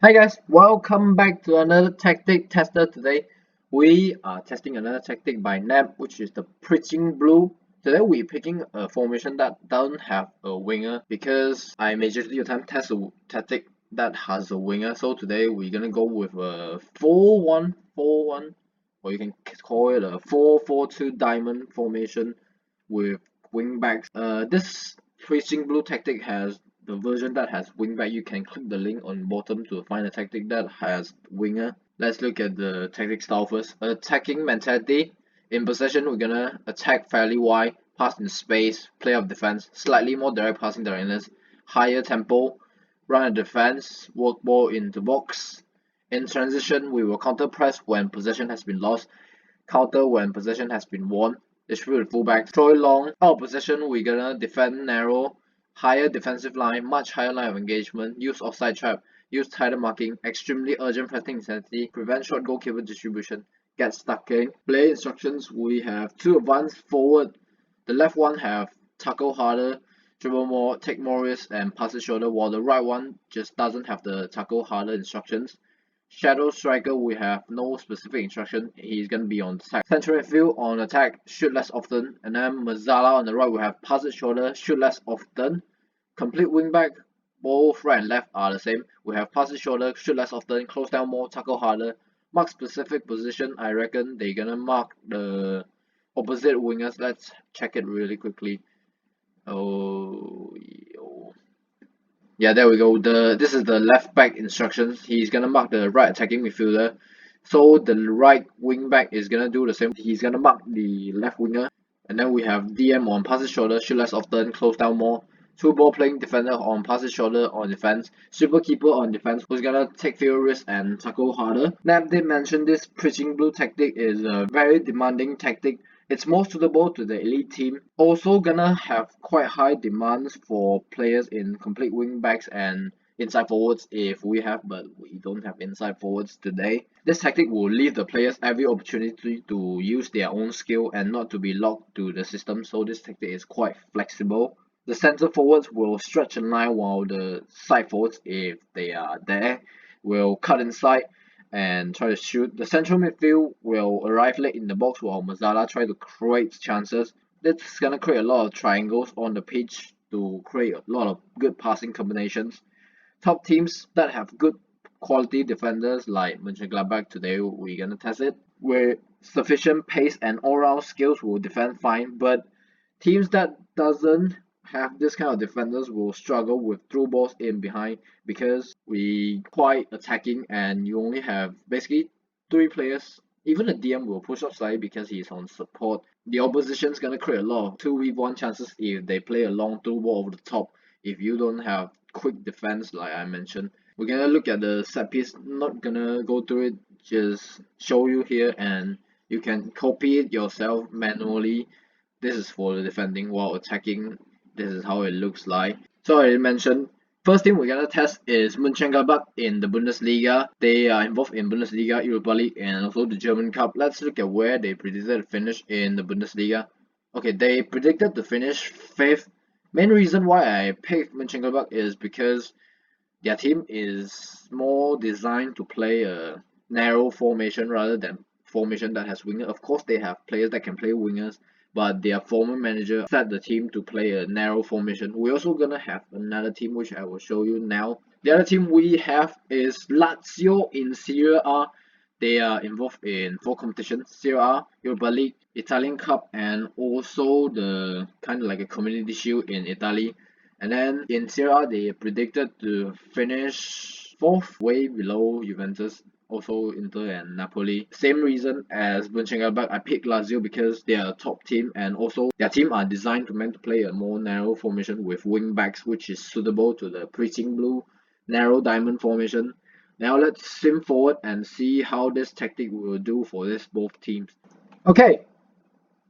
Hi guys, welcome back to another tactic tester today. We are testing another tactic by Knap, which is the Preaching Blue. Today we're picking a formation that doesn't have a winger because I majorly of time test a tactic that has a winger. So today we're gonna go with a 4-1-4-1, or you can call it a 4-4-2 diamond formation with wingbacks. This Preaching Blue tactic has the version that has wingback. You can click the link on bottom to find a tactic that has winger. Let's look at the tactic style first. Attacking mentality. In possession, we're gonna attack fairly wide, pass in space, play up defense, slightly more direct passing directness, higher tempo, run a defense, work ball into box. In transition, we will counter press when possession has been lost, counter when possession has been won, distribute the fullback, throw it long. Out of possession, we're gonna defend narrow, higher defensive line, much higher line of engagement, use offside trap, use tighter marking, extremely urgent pressing intensity, prevent short goalkeeper distribution, get stuck in. Play instructions, we have two advanced forward. The left one have tackle harder, dribble more, take more risks, and pass it shorter, while the right one just doesn't have the tackle harder instructions. Shadow striker, we have no specific instruction. He's gonna be on attack. Central midfield on attack, shoot less often. And then Mazzala on the right, we have pass it shorter, shoot less often. Complete wingback, both right and left are the same. We have pass it shorter, shoot less often, close down more, tackle harder. Mark specific position, I reckon they're gonna mark the opposite wingers. Let's check it really quickly. Oh, yeah, there we go. This is the left back instructions. He's gonna mark the right attacking midfielder. So the right wing back is gonna do the same. He's gonna mark the left winger. And then we have DM on pass it shoulder, shoot less often, close down more. Two ball playing defender on pass it shoulder on defense. Super keeper on defense, who's gonna take fewer risks and tackle harder. Nab did mention this preaching blue tactic is a very demanding tactic. It's more suitable to the elite team. Also gonna have quite high demands for players in complete wing backs and inside forwards if we have, but we don't have inside forwards today. This tactic will leave the players every opportunity to use their own skill and not to be locked to the system, so this tactic is quite flexible. The center forwards will stretch in line while the side forwards, if they are there, will cut inside and try to shoot. The central midfield will arrive late in the box while Mazzala try to create chances. That's gonna create a lot of triangles on the pitch to create a lot of good passing combinations. Top teams that have good quality defenders like Mönchengladbach today, we're gonna test it. With sufficient pace and all-round skills will defend fine, but teams that doesn't have this kind of defenders will struggle with through balls in behind because we quite attacking and you only have basically three players. Even the DM will push up slightly because he's on support. The opposition's gonna create a lot of 2v1 chances if they play a long through ball over the top. If you don't have quick defense like I mentioned, we're gonna look at the set piece. Not gonna go through it, just show you here and you can copy it yourself manually. This is for the defending while attacking. This is how it looks like. So I mentioned, first team we're gonna test is Mönchengladbach in the Bundesliga. They are involved in Bundesliga, Europa League, and also the German Cup. Let's look at where they predicted to finish in the Bundesliga. Okay, they predicted to finish 5th. Main reason why I picked Mönchengladbach is because their team is more designed to play a narrow formation rather than formation that has wingers. Of course, they have players that can play wingers, but their former manager set the team to play a narrow formation. We're also gonna have another team which I will show you now. The other team we have is Lazio in Serie A. They are involved in 4 competitions: Serie A, Europa League, Italian Cup, and also the kind of like a Community Shield in Italy. And then in Serie A, they predicted to finish 4th, way below Juventus, also Inter and Napoli. Same reason as Mönchengladbach, I picked Lazio because they are a top team and also their team are designed to meant to play a more narrow formation with wing backs, which is suitable to the Preaching Blue narrow diamond formation. Now let's sim forward and see how this tactic will do for this both teams. Okay,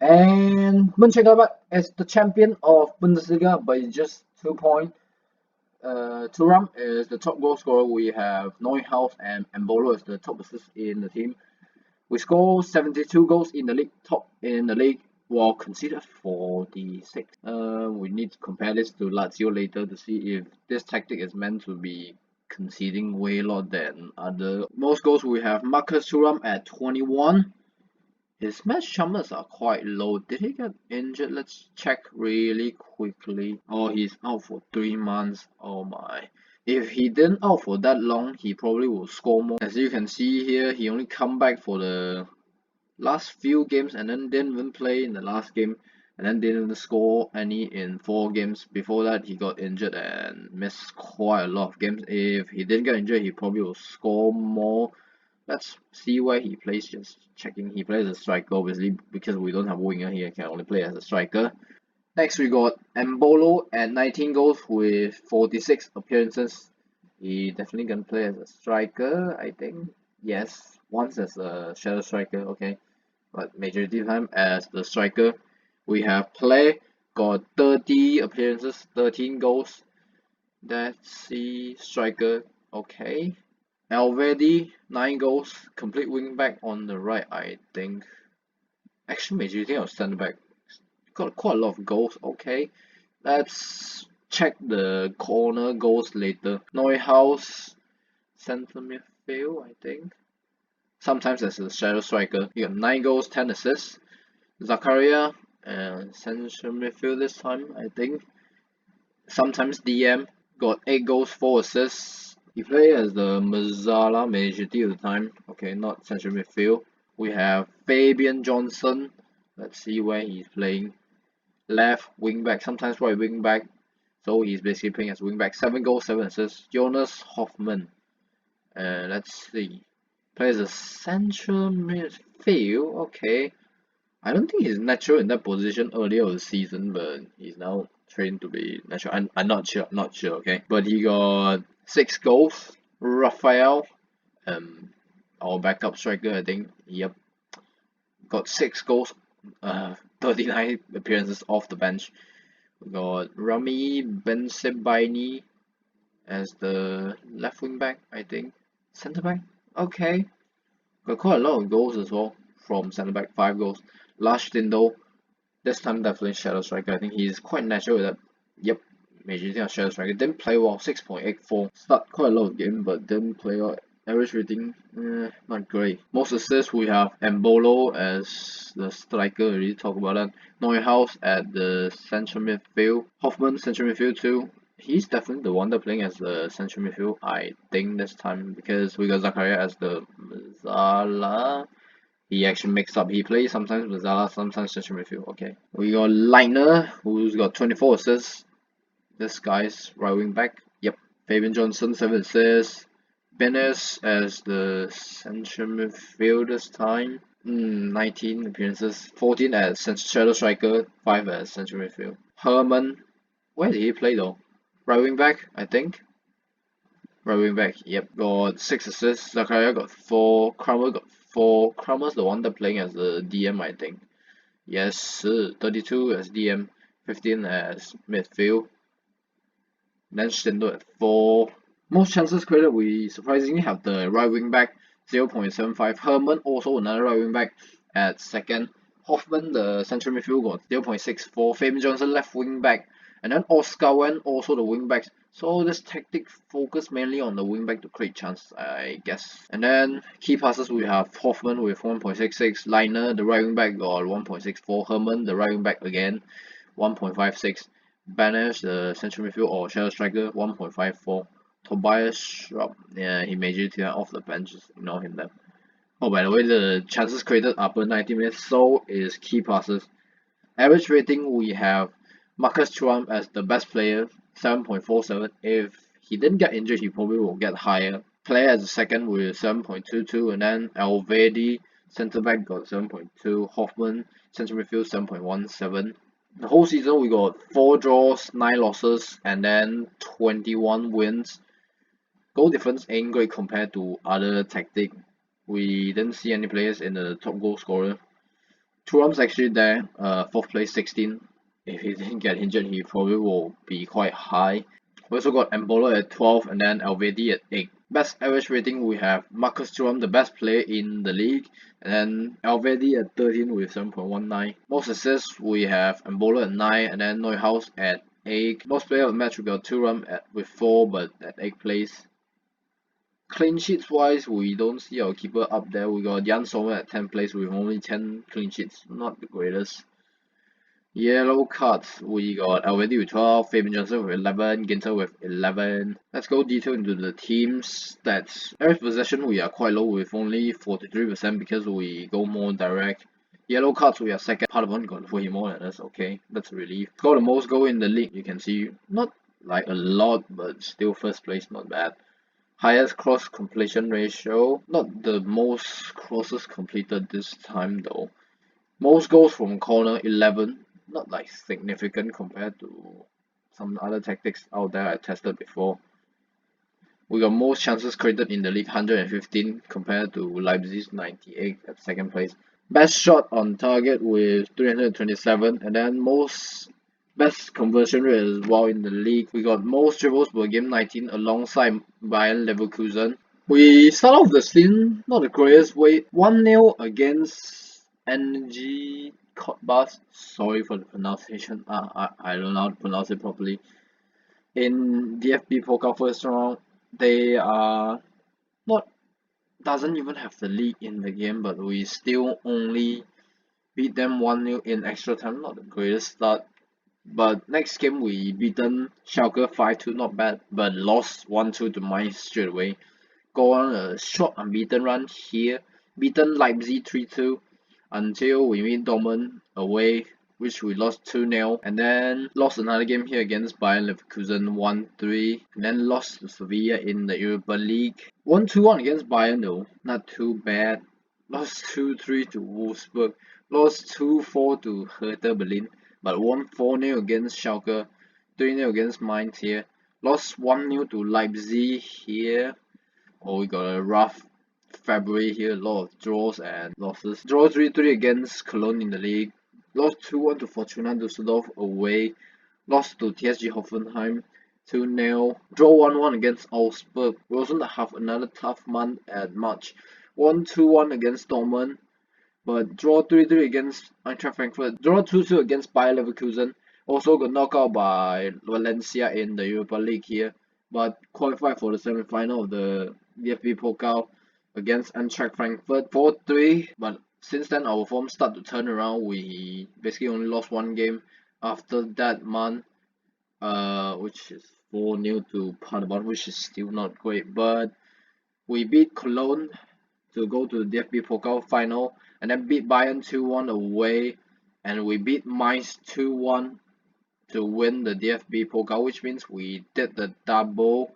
and Mönchengladbach is the champion of Bundesliga by just 2 points. Thuram is the top goal scorer. We have Neuhaus and Mbolo is the top assist in the team. We score 72 goals in the league, top in the league, while conceded 46. We need to compare this to Lazio later to see if this tactic is meant to be conceding way a lot than other. Most goals we have Marcus Thuram at 21. His match numbers are quite low. Did he get injured? Let's check really quickly. Oh, he's out for 3 months. Oh my. If he didn't out for that long, he probably will score more. As you can see here, he only come back for the last few games and then didn't even play in the last game and then didn't score any in 4 games. Before that, he got injured and missed quite a lot of games. If he didn't get injured, he probably will score more. Let's see where he plays. Just checking. He plays as a striker, obviously, because we don't have a winger here. He can only play as a striker. Next, we got Embolo at 19 goals with 46 appearances. He definitely can play as a striker, I think. Yes, once as a shadow striker, okay. But majority of the time as the striker. We have Play, got 30 appearances, 13 goals. Let's see, striker, okay. Already 9 goals, complete wing back on the right, I think. Actually, majority of centre back. Got quite a lot of goals, okay. Let's check the corner goals later. Neuhaus, centre midfield, I think. Sometimes as a shadow striker. He got 9 goals, 10 assists. Zakaria, central midfield this time, I think. Sometimes DM, got 8 goals, 4 assists. He plays as the Mazzala majority of the time. Okay, not central midfield. We have Fabian Johnson. Let's see where he's playing. Left wing back, sometimes right wing back. So he's basically playing as wing back. 7 goals, 7 assists. Jonas Hoffman. Let's see. Plays a central midfield. Okay. I don't think he's natural in that position earlier of the season, but he's now trained to be natural. I'm not sure, okay. But he got 6 goals. Rafael, our backup striker, I think. Yep, got 6 goals. 39 appearances off the bench. We got Rami Bensebaini as the left wing back, I think. Centre back, okay. Got quite a lot of goals as well from centre back. 5 goals. Lars Stindl, this time definitely shadow striker. I think he's quite natural with that. Yep, majority of shadow striker. Didn't play well, 6.84. Start quite a lot of games, but didn't play well. Average rating, not great. Most assists we have Embolo as the striker. We already talked about that. Neuhaus at the central midfield. Hoffman central midfield too. He's definitely the one that playing as the central midfield, I think, this time, because we got Zakaria as the Zala. He actually mixed up. He plays sometimes with Zala, sometimes central midfield. Okay. We got Leitner, who's got 24 assists. This guy's right wing back. Yep. Fabian Johnson, 7 assists. Benes as the central midfield this time. 19 appearances. 14 as shadow striker. 5 as central midfield. Herman, where did he play though? Right wing back, I think. Right wing back, yep. Got 6 assists. Zakaria got 4. Kramer got 4. Kramer's the one that playing as the DM, I think. Yes, 32 as DM, 15 as midfield. Then Stindl at 4. Most chances created, we surprisingly have the right wing back, 0.75. Herman, also another right wing back, at second. Hoffman, the central midfield, got 0.64. Fabian Johnson, left wing back. And then Oscar Wen, also the wing backs. So this tactic focus mainly on the wing back to create chances, I guess. And then key passes, we have Hoffman with 1.66. Leitner, the right wing back, got 1.64. Herman, the right wing back again, 1.56. Benes, the central midfield or shadow striker, 1.54. Tobias Schrupp, yeah, he majorly off the bench, just ignore him there. Oh, by the way, the chances created upper 90 minutes, so is key passes. Average rating, we have Marcus Thuram as the best player, 7.47. If he didn't get injured, he probably will get higher. Player as a second with 7.22, and then Alvedi, centre back, got 7.2. Hoffman, central midfield, 7.17. The whole season we got 4 draws, 9 losses, and then 21 wins. Goal difference ain't great compared to other tactic. We didn't see any players in the top goal scorer. Thuram's actually there, 4th place, 16. If he didn't get injured, he probably will be quite high. We also got Embolo at 12 and then Alvedi at 8. Best average rating, we have Marcus Thuram, the best player in the league, and then Alvedi at 13 with 7.19. Most assists, we have Embolo at 9 and then Neuhaus at 8. Most player of the match, we got Thuram with 4 but at 8th place. Clean sheets wise, we don't see our keeper up there. We got Jan Sommer at 10th place with only 10 clean sheets, not the greatest. Yellow cards, we got Already with 12, Fabian Johnson with 11, Ginter with 11. Let's go detail into the team stats. Average possession, we are quite low with only 43% because we go more direct. Yellow cards, we are second. Paderborn got way more than us, okay, that's a relief. Score the most goal in the league, you can see, not like a lot, but still first place, not bad. Highest cross completion ratio, not the most crosses completed this time though. Most goals from corner, 11, not like significant compared to some other tactics out there I tested before. We got most chances created in the league, 115 compared to Leipzig's 98 at second place. Best shot on target with 327, and then best conversion rate as well in the league. We got most dribbles per game, 19, alongside Bayern Leverkusen. We start off the scene not the greatest way. 1-0 against NG Cottbus. Sorry for the pronunciation. I don't know how to pronounce it properly. In DFB Pokal first round, they are not doesn't even have the lead in the game, but we still only beat them 1-0 in extra time. Not the greatest start. But next game we beaten Schalke 5-2, not bad, but lost 1-2 to Mainz straight away. Go on a short unbeaten run here, beaten Leipzig 3-2 until we meet Dortmund away, which we lost 2-0, and then lost another game here against Bayern Leverkusen 1-3, and then lost to Sevilla in the Europa League. 1-2-1 against Bayern though, not too bad. Lost 2-3 to Wolfsburg, lost 2-4 to Hertha Berlin, but won 4-0 against Schalke, 3-0 against Mainz here. Lost 1-0 to Leipzig here. Oh, we got a rough February here, a lot of draws and losses. Draw 3-3 against Cologne in the league. Lost 2-1 to Fortuna Düsseldorf away. Lost to TSG Hoffenheim 2-0. Draw 1-1 against Augsburg. We also have another tough month at March. Won 2-1 against Dortmund, but draw 3-3 against Eintracht Frankfurt. Draw 2-2 against Bayer Leverkusen. Also got knocked out by Valencia in the Europa League here, but qualified for the semi-final of the DFB Pokal against Eintracht Frankfurt 4-3. But since then our form started to turn around. We basically only lost one game after that month, which is 4-0 to Paderborn, which is still not great. But we beat Cologne to go to the DFB Pokal final, and then beat Bayern 2-1 away, and we beat Mainz 2-1 to win the DFB Pokal, which means we did the double.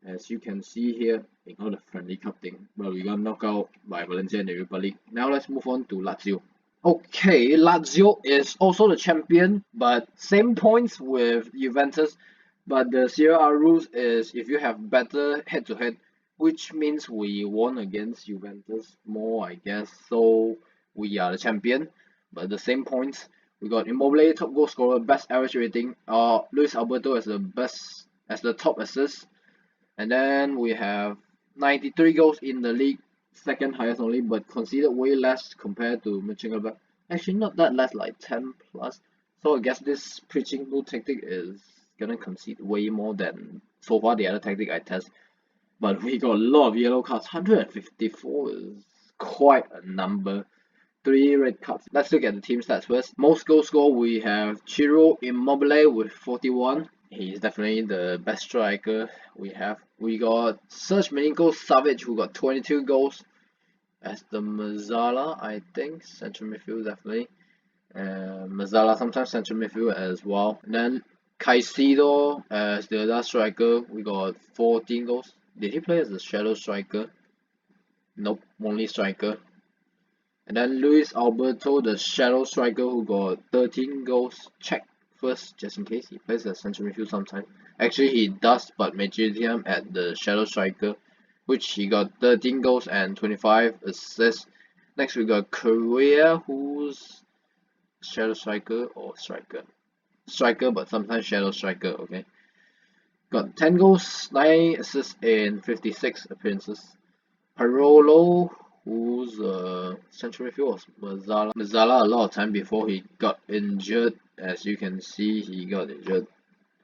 As you can see here, ignore the friendly cup thing, but we got knocked out by Valencia in the Europa League. Now let's move on to Lazio. Okay, Lazio is also the champion, but same points with Juventus, but the Serie A rules is if you have better head-to-head, which means we won against Juventus more, I guess, so we are the champion, but the same points. We got Immobile, top goal scorer, best average rating. Luis Alberto as the top assist. And then we have 93 goals in the league, second highest only, but conceded way less compared to Mönchengladbach. Actually, not that less, like 10 plus. So I guess this preaching blue tactic is gonna concede way more than so far the other tactic I test. But we got a lot of yellow cards. 154 is quite a number. 3 red cards. Let's look at the team stats first. Most goals scored, we have Ciro Immobile with 41. He's definitely the best striker we have. We got Serge Milinkovic-Savic, who got 22 goals as the Mazzala, I think. Central midfield, definitely. Mazzala, sometimes central midfield as well. And then Caicedo as the last striker, we got 14 goals. Did he play as a shadow striker? Nope, only striker. And then Luis Alberto, the shadow striker, who got 13 goals. Check first, just in case he plays as central midfield sometime. Actually, he does, but majority him at the shadow striker, which he got 13 goals and 25 assists. Next, we got Correa, who's shadow striker or striker? Striker, but sometimes shadow striker, okay. Got 10 goals, 9 assists in 56 appearances. Parolo, who's central midfield, was Mazzala a lot of time before he got injured. As you can see, he got injured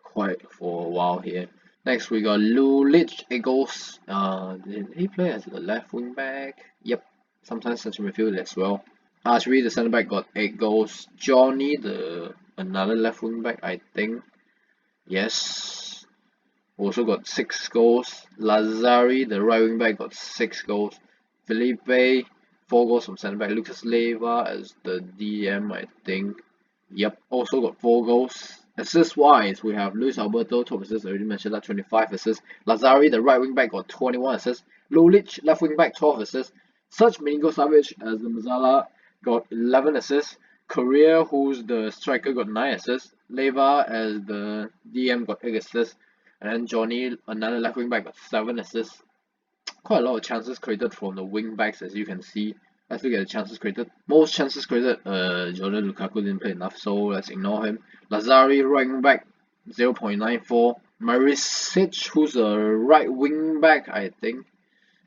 quite for a while here. Next we got Lulic, 8 goals. Did he play as the left wing back? Yep, sometimes central midfield as well. Ashby, the centre back, got 8 goals. Johnny, the another left wing back, I think. Yes, also got 6 goals. Lazari, the right wing back, got 6 goals. Felipe, 4 goals from centre back. Lucas Leiva as the DM, I think. Yep, also got 4 goals. Assist wise, we have Luis Alberto, top assists, already mentioned that, 25 assists. Lazari, the right wing back, got 21 assists. Lulic, left wing back, 12 assists. Serge Milinkovic as the Mazzala got 11 assists. Correa, who's the striker, got 9 assists. Leiva as the DM got 8 assists. And then Johnny, another left wing back, got 7 assists. Quite a lot of chances created from the wing backs, as you can see. Let's look at the chances created. Most chances created, Jordan Lukaku didn't play enough, so let's ignore him. Lazari, right wing back, 0.94. Marisic, who's a right wing back, I think.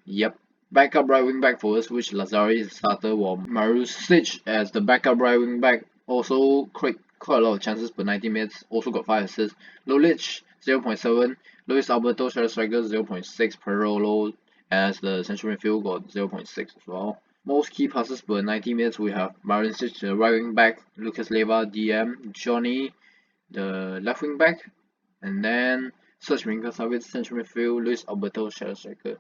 Yep. Backup right wing back for us, which Lazari is starter, while Marisic as the backup right wing back also create quite a lot of chances per 90 minutes, also got 5 assists. Lulic, 0.7. Luis Alberto, striker, 0.6. Perolo as the central midfield got 0.6 as well. Most key passes per 90 minutes, we have Marisic, the right wing back, Lucas Leiva, DM, Johnny, the left wing back, and then Serge Milinkovic, central midfield, Luis Alberto, shadow striker,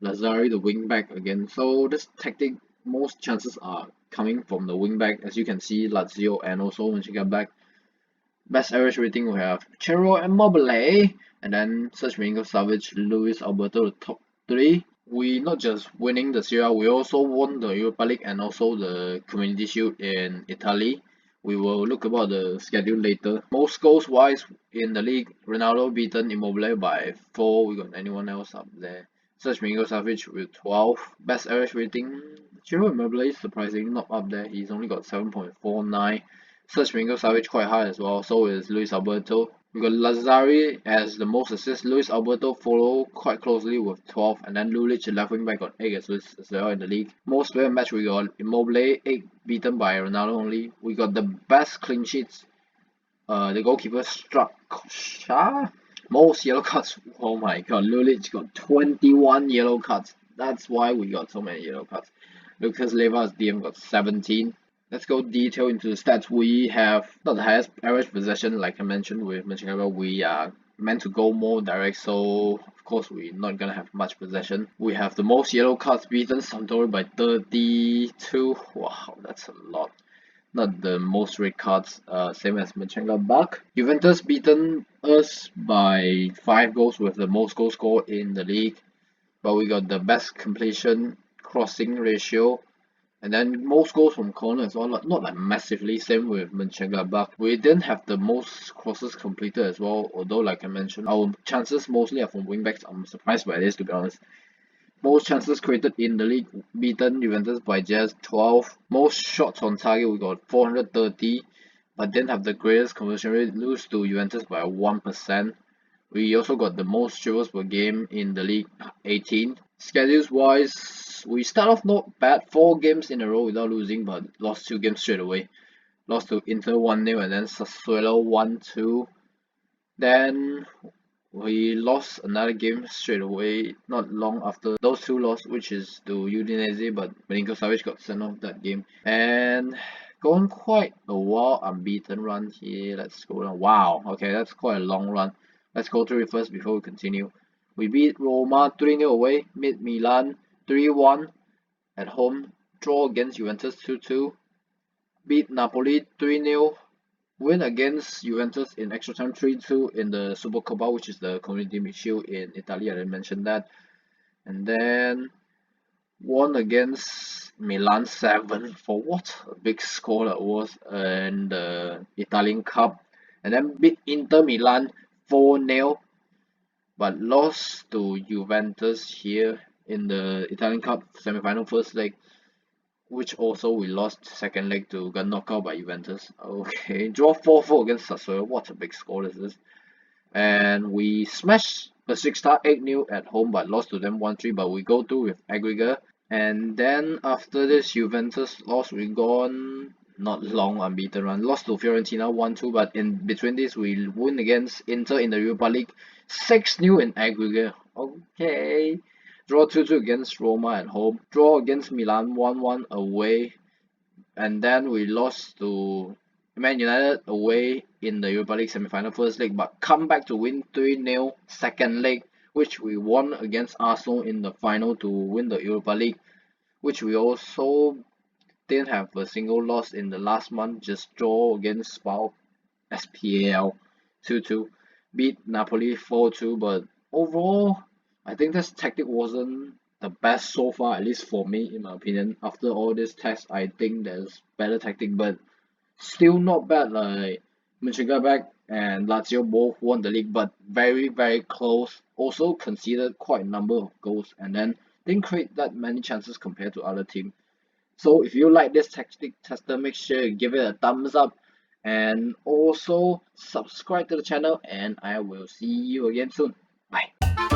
Lazari, the wing back again. So this tactic, most chances are coming from the wing back, as you can see, Lazio and also Mönchengladbach. Best average rating, we have Chero and Mobile, and then Serge Milinkovic, Luis Alberto, the top 3. We not just winning the Serie A, we also won the Europa League and also the Community Shield in Italy. We will look about the schedule later. Most goals wise in the league, Ronaldo beaten Immobile by 4. We got anyone else up there? Serge Milinkovic with 12. Best average rating, Chiro Immobile is surprisingly not up there. He's only got 7.49. Serge Milinkovic quite high as well. So is Luis Alberto. We got Lazari as the most assists. Luis Alberto follow quite closely with 12, and then Lulic, the left wing back, got 8 assists as well in the league. Most player match, we got Immobile, 8 beaten by Ronaldo only. We got the best clean sheets. The goalkeeper struck Shah. Most yellow cards. Oh my god, Lulic got 21 yellow cards. That's why we got so many yellow cards. Lucas Leiva's DM got 17. Let's go detail into the stats. We have not the highest average possession, like I mentioned with Mönchengladbach. We are meant to go more direct, so of course we're not gonna have much possession. We have the most yellow cards beaten, Sampdoria by 32. Wow, that's a lot. Not the most red cards, same as Mönchengladbach. Juventus beaten us by 5 goals with the most goals scored in the league, but we got the best completion crossing ratio. And then most goals from corner as well, not like massively, same with Mönchengladbach. We didn't have the most crosses completed as well, although like I mentioned, our chances mostly are from wingbacks. I'm surprised by this, to be honest. Most chances created in the league, beaten Juventus by just 12. Most shots on target, we got 430, but didn't have the greatest conversion rate, lose to Juventus by 1%. We also got the most dribbles per game in the league, 18. Schedules wise, we start off not bad, 4 games in a row without losing, but lost 2 games straight away. Lost to Inter 1-0 and then Sassuolo 1-2. Then we lost another game straight away, not long after those 2 lost, which is to Udinese, but Milinkovic got sent off that game. And going quite a while unbeaten run here. Let's go down. Wow, okay, that's quite a long run. Let's go through it first before we continue. We beat Roma 3-0 away, beat Milan 3-1 at home, draw against Juventus 2-2, beat Napoli 3-0, win against Juventus in extra time 3-2 in the Supercoppa, which is the Community Shield in Italy, I didn't mention that. And then won against Milan 7 for what a big score that was in the Italian Cup. And then beat Inter Milan 4-0, but lost to Juventus here in the Italian Cup semi-final first leg, which also we lost second leg to got knocked out by Juventus. Okay, draw 4-4 against Sassuolo. What a big score this is. And we smashed Besiktas 8-0 at home, but lost to them 1-3, but we go through with aggregate. And then after this Juventus loss, we gone not long unbeaten run. Lost to Fiorentina 1-2, but in between this we won against Inter in the Europa League 6-0 in aggregate. Okay. Draw 2-2 against Roma at home. Draw against Milan 1-1 away. And then we lost to Man United away in the Europa League semi-final first leg, but come back to win 3-0 second leg, which we won against Arsenal in the final to win the Europa League, which we also didn't have a single loss in the last month, just draw against SPAL 2-2, beat Napoli 4-2, but overall, I think this tactic wasn't the best so far, at least for me, in my opinion. After all this test, I think there's better tactic, but still not bad. Like Mönchengladbach and Lazio both won the league, but very, very close. Also conceded quite a number of goals, and then didn't create that many chances compared to other teams. So if you like this tactic tester, make sure you give it a thumbs up and also subscribe to the channel, and I will see you again soon. Bye.